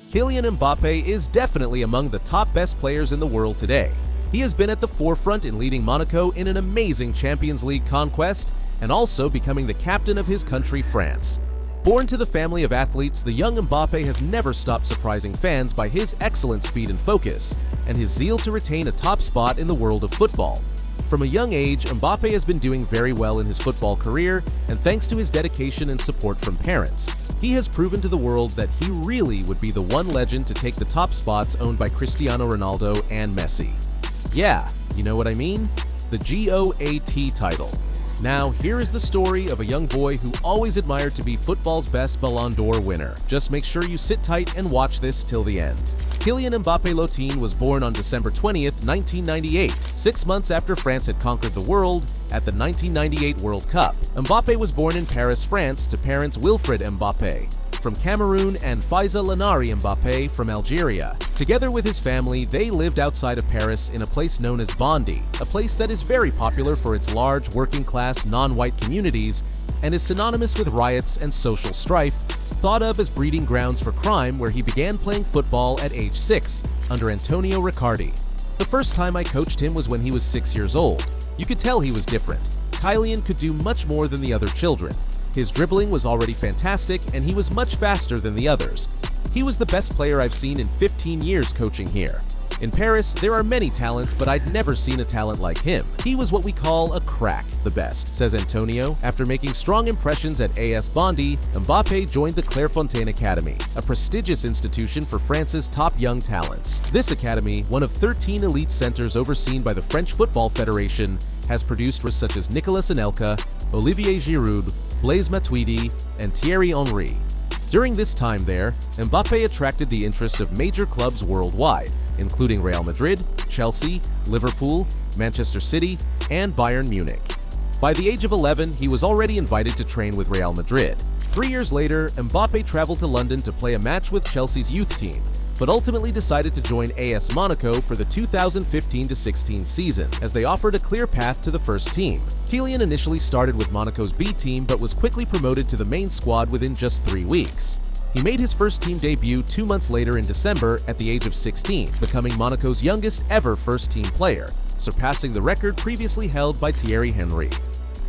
Kylian Mbappé is definitely among the top best players in the world today. He has been at the forefront in leading Monaco in an amazing Champions League conquest and also becoming the captain of his country, France. Born to the family of athletes, the young Mbappé has never stopped surprising fans by his excellent speed and focus, and his zeal to retain a top spot in the world of football. From a young age, Mbappé has been doing very well in his football career, and thanks to his dedication and support from parents, he has proven to the world that he really would be the one legend to take the top spots owned by Cristiano Ronaldo and Messi. Yeah, you know what I mean? The GOAT title. Now, here is the story of a young boy who always admired to be football's best Ballon d'Or winner. Just make sure you sit tight and watch this till the end. Kylian Mbappé Lotin was born on December 20th, 1998, 6 months after France had conquered the world at the 1998 World Cup. Mbappé was born in Paris, France, to parents Wilfried Mbappé from Cameroon and Faiza Lanari Mbappé from Algeria. Together with his family, they lived outside of Paris in a place known as Bondy, a place that is very popular for its large working-class non-white communities and is synonymous with riots and social strife, thought of as breeding grounds for crime, where he began playing football at age 6 under Antonio Riccardi. The first time I coached him was when he was 6 years old. You could tell he was different. Kylian could do much more than the other children. His dribbling was already fantastic, and he was much faster than the others. He was the best player I've seen in 15 years coaching here. In Paris, there are many talents, but I'd never seen a talent like him. He was what we call a crack, the best, says Antonio. After making strong impressions at AS Bondy, Mbappé joined the Clairefontaine Academy, a prestigious institution for France's top young talents. This academy, one of 13 elite centers overseen by the French Football Federation, has produced such as Nicolas Anelka, Olivier Giroud, Blaise Matuidi, and Thierry Henry. During this time there, Mbappé attracted the interest of major clubs worldwide, including Real Madrid, Chelsea, Liverpool, Manchester City, and Bayern Munich. By the age of 11, he was already invited to train with Real Madrid. 3 years later, Mbappé traveled to London to play a match with Chelsea's youth team, but ultimately decided to join AS Monaco for the 2015-16 season, as they offered a clear path to the first team. Kylian initially started with Monaco's B team, but was quickly promoted to the main squad within just 3 weeks. He made his first team debut 2 months later in December at the age of 16, becoming Monaco's youngest ever first-team player, surpassing the record previously held by Thierry Henry.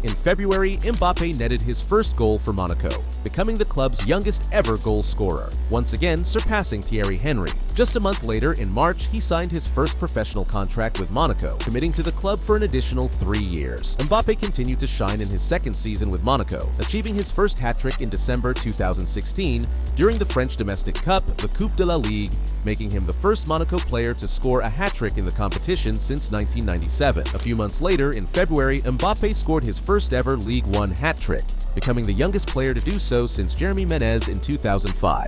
In February, Mbappé netted his first goal for Monaco, becoming the club's youngest ever goal scorer, once again surpassing Thierry Henry. Just a month later, in March, he signed his first professional contract with Monaco, committing to the club for an additional 3 years. Mbappé continued to shine in his second season with Monaco, achieving his first hat-trick in December 2016 during the French domestic cup, the Coupe de la Ligue, making him the first Monaco player to score a hat-trick in the competition since 1997. A few months later, in February, Mbappé scored his first ever Ligue 1 hat-trick, becoming the youngest player to do so since Jeremy Menez in 2005.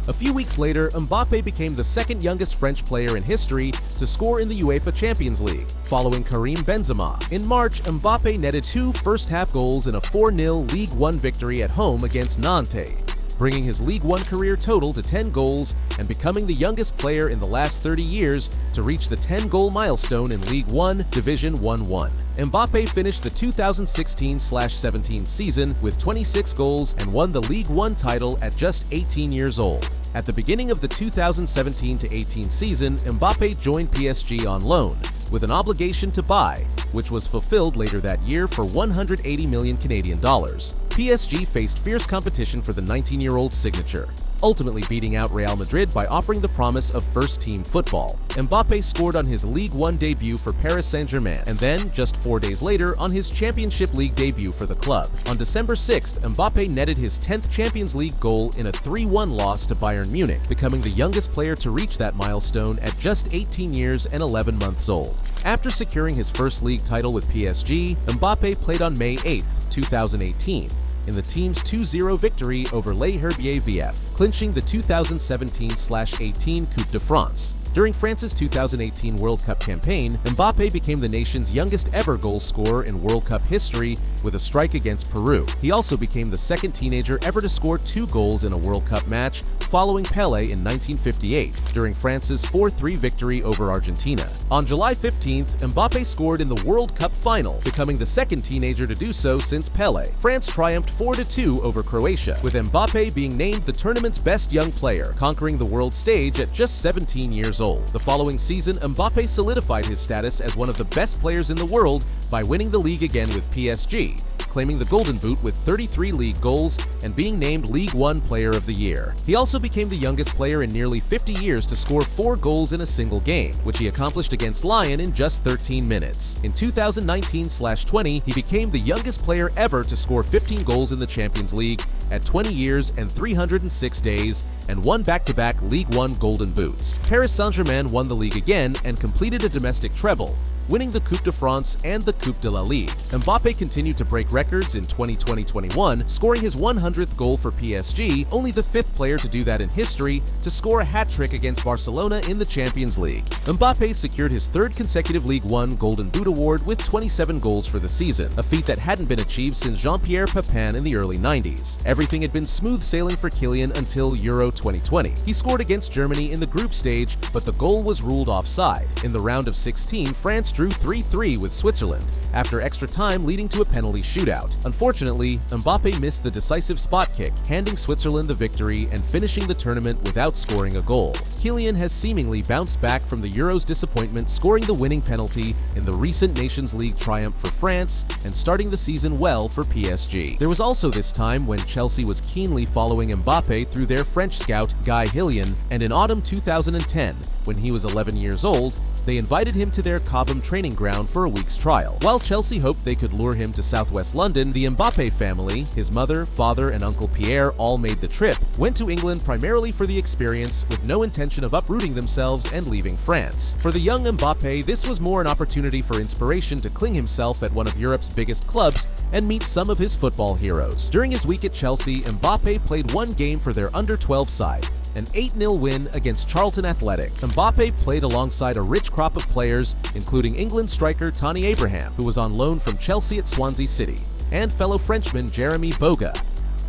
A few weeks later, Mbappé became the second youngest French player in history to score in the UEFA Champions League, following Karim Benzema. In March, Mbappé netted 2 first-half goals in a 4-0 Ligue 1 victory at home against Nantes, bringing his Ligue 1 career total to 10 goals and becoming the youngest player in the last 30 years to reach the 10-goal milestone in Ligue 1 Division 1-1. Mbappé finished the 2016-17 season with 26 goals and won the Ligue 1 title at just 18 years old. At the beginning of the 2017-18 season, Mbappé joined PSG on loan, with an obligation to buy, which was fulfilled later that year for 180 million Canadian dollars. PSG faced fierce competition for the 19-year-old's signature, ultimately beating out Real Madrid by offering the promise of first-team football. Mbappé scored on his Ligue 1 debut for Paris Saint-Germain, and then, just 4 days later, on his Championship League debut for the club. On December 6th, Mbappé netted his 10th Champions League goal in a 3-1 loss to Bayern Munich, becoming the youngest player to reach that milestone at just 18 years and 11 months old. After securing his first league title with PSG, Mbappé played on May 8, 2018, in the team's 2-0 victory over Les Herbiers VF, clinching the 2017-18 Coupe de France. During France's 2018 World Cup campaign, Mbappé became the nation's youngest ever goal scorer in World Cup history with a strike against Peru. He also became the second teenager ever to score 2 goals in a World Cup match, following Pelé in 1958 during France's 4-3 victory over Argentina. On July 15th, Mbappé scored in the World Cup final, becoming the second teenager to do so since Pelé. France triumphed 4-2 over Croatia, with Mbappé being named the tournament's best young player, conquering the world stage at just 17 years old. The following season, Mbappé solidified his status as one of the best players in the world by winning the league again with PSG, claiming the Golden Boot with 33 league goals and being named League One Player of the Year. He also became the youngest player in nearly 50 years to score 4 goals in a single game, which he accomplished against Lyon in just 13 minutes. In 2019/20, he became the youngest player ever to score 15 goals in the Champions League at 20 years and 306 days and won back-to-back League One Golden Boots. Paris Saint-Germain won the league again and completed a domestic treble, winning the Coupe de France and the Coupe de la Ligue. Mbappé continued to break records in 2020-21, scoring his 100th goal for PSG, only the 5th player to do that in history, to score a hat-trick against Barcelona in the Champions League. Mbappé secured his 3rd consecutive League One Golden Boot award with 27 goals for the season, a feat that hadn't been achieved since Jean-Pierre Papin in the early 90s. Everything had been smooth sailing for Kylian until Euro 2020. He scored against Germany in the group stage, but the goal was ruled offside. In the round of 16, France drew 3-3 with Switzerland, after extra time leading to a penalty shootout. Unfortunately, Mbappé missed the decisive spot kick, handing Switzerland the victory and finishing the tournament without scoring a goal. Kylian has seemingly bounced back from the Euros disappointment, scoring the winning penalty in the recent Nations League triumph for France and starting the season well for PSG. There was also this time when Chelsea was keenly following Mbappé through their French scout Guy Hillian, and in autumn 2010, when he was 11 years old, they invited him to their Cobham training ground for a week's trial. While Chelsea hoped they could lure him to southwest London, the Mbappé family, his mother, father, and Uncle Pierre all made the trip, went to England primarily for the experience with no intention of uprooting themselves and leaving France. For the young Mbappé, this was more an opportunity for inspiration to cling himself at one of Europe's biggest clubs and meet some of his football heroes. During his week at Chelsea, Mbappé played 1 game for their under-12 side, an 8-0 win against Charlton Athletic. Mbappé played alongside a rich crop of players, including England striker Tony Abraham, who was on loan from Chelsea at Swansea City, and fellow Frenchman Jeremy Boga.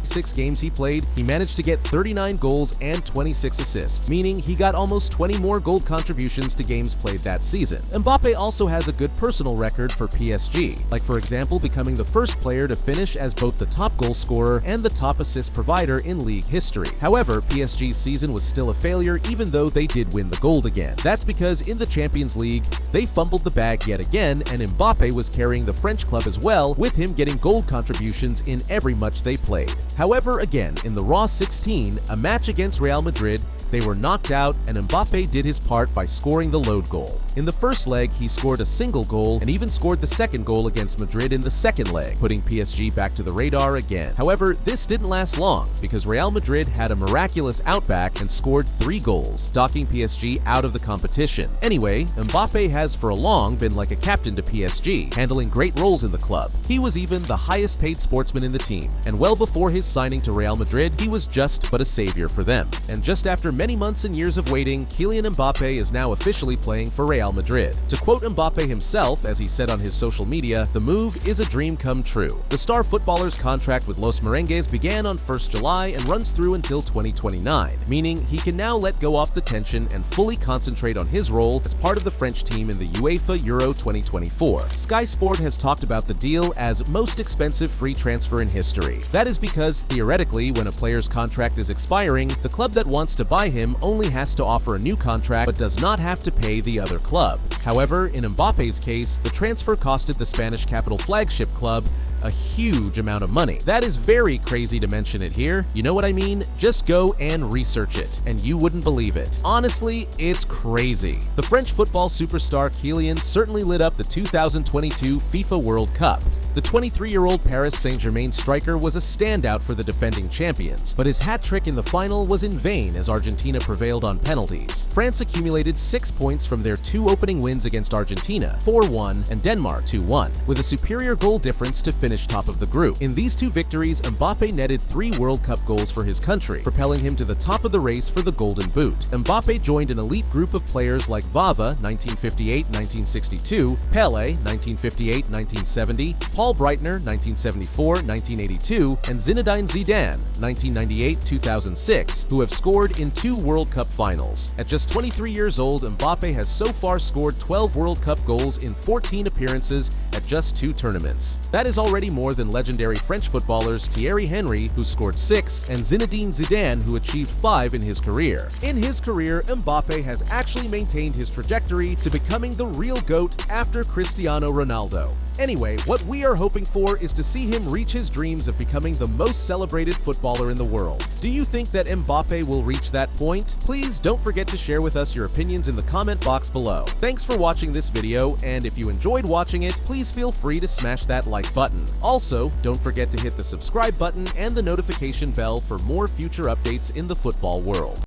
6 games he played, he managed to get 39 goals and 26 assists, meaning he got almost 20 more goal contributions to games played that season. Mbappé also has a good personal record for PSG, like for example becoming the first player to finish as both the top goal scorer and the top assist provider in league history. However, PSG's season was still a failure even though they did win the gold again. That's because in the Champions League, they fumbled the bag yet again, and Mbappé was carrying the French club as well, with him getting goal contributions in every match they played. However, again, in the Raw 16, a match against Real Madrid, they were knocked out and Mbappé did his part by scoring the load goal. In the first leg, he scored a single goal and even scored the second goal against Madrid in the second leg, putting PSG back to the radar again. However, this didn't last long because Real Madrid had a miraculous outback and scored 3 goals, docking PSG out of the competition. Anyway, Mbappé has for a long been like a captain to PSG, handling great roles in the club. He was even the highest paid sportsman in the team, and well before his signing to Real Madrid, he was just but a savior for them. And just after many months and years of waiting, Kylian Mbappé is now officially playing for Real Madrid. To quote Mbappé himself, as he said on his social media, "The move is a dream come true." The star footballer's contract with Los Merengues began on 1st July and runs through until 2029, meaning he can now let go off the tension and fully concentrate on his role as part of the French team in the UEFA Euro 2024. Sky Sport has talked about the deal as most expensive free transfer in history. That is because, theoretically, when a player's contract is expiring, the club that wants to buy him only has to offer a new contract but does not have to pay the other club. However, in Mbappe's case, the transfer costed the Spanish capital flagship club a huge amount of money. That is very crazy to mention it here. You know what I mean? Just go and research it, and you wouldn't believe it. Honestly, it's crazy. The French football superstar Kylian certainly lit up the 2022 FIFA World Cup. The 23-year-old Paris Saint-Germain striker was a standout for the defending champions, but his hat trick in the final was in vain as Argentina prevailed on penalties. France accumulated 6 points from their 2 opening wins against Argentina, 4-1, and Denmark, 2-1, with a superior goal difference to finish finished top of the group. In these 2 victories, Mbappe netted 3 World Cup goals for his country, propelling him to the top of the race for the Golden Boot. Mbappe joined an elite group of players like Vava 1958-1962, Pele 1958-1970, Paul Breitner 1974-1982, and Zinedine Zidane 1998-2006, who have scored in 2 World Cup finals. At just 23 years old, Mbappe has so far scored 12 World Cup goals in 14 appearances at just 2 tournaments. That is already more than legendary French footballers Thierry Henry, who scored 6, and Zinedine Zidane, who achieved 5 in his career. In his career, Mbappe has actually maintained his trajectory to becoming the real GOAT after Cristiano Ronaldo. Anyway, what we are hoping for is to see him reach his dreams of becoming the most celebrated footballer in the world. Do you think that Mbappe will reach that point? Please don't forget to share with us your opinions in the comment box below. Thanks for watching this video, and if you enjoyed watching it, please feel free to smash that like button. Also, don't forget to hit the subscribe button and the notification bell for more future updates in the football world.